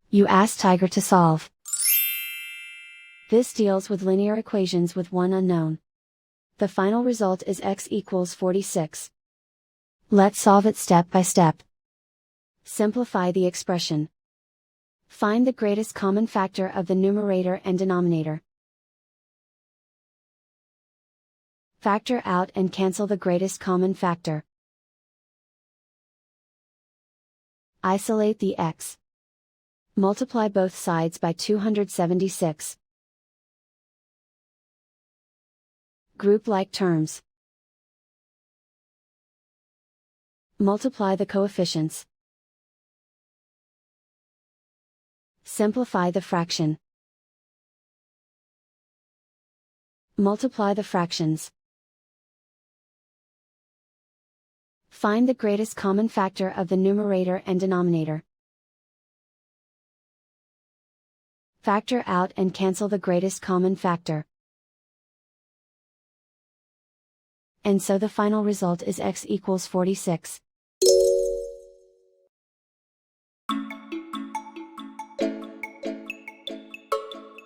You ask Tiger to solve. This deals with linear equations with one unknown. The final result is x equals 46. Let's solve it step by step. Simplify the expression. Find the greatest common factor of the numerator and denominator. Factor out and cancel the greatest common factor. Isolate the x. Multiply both sides by 276. Group like terms. Multiply the coefficients. Simplify the fraction. Multiply the fractions. Find the greatest common factor of the numerator and denominator. Factor out and cancel the greatest common factor. And so the final result is x equals 46.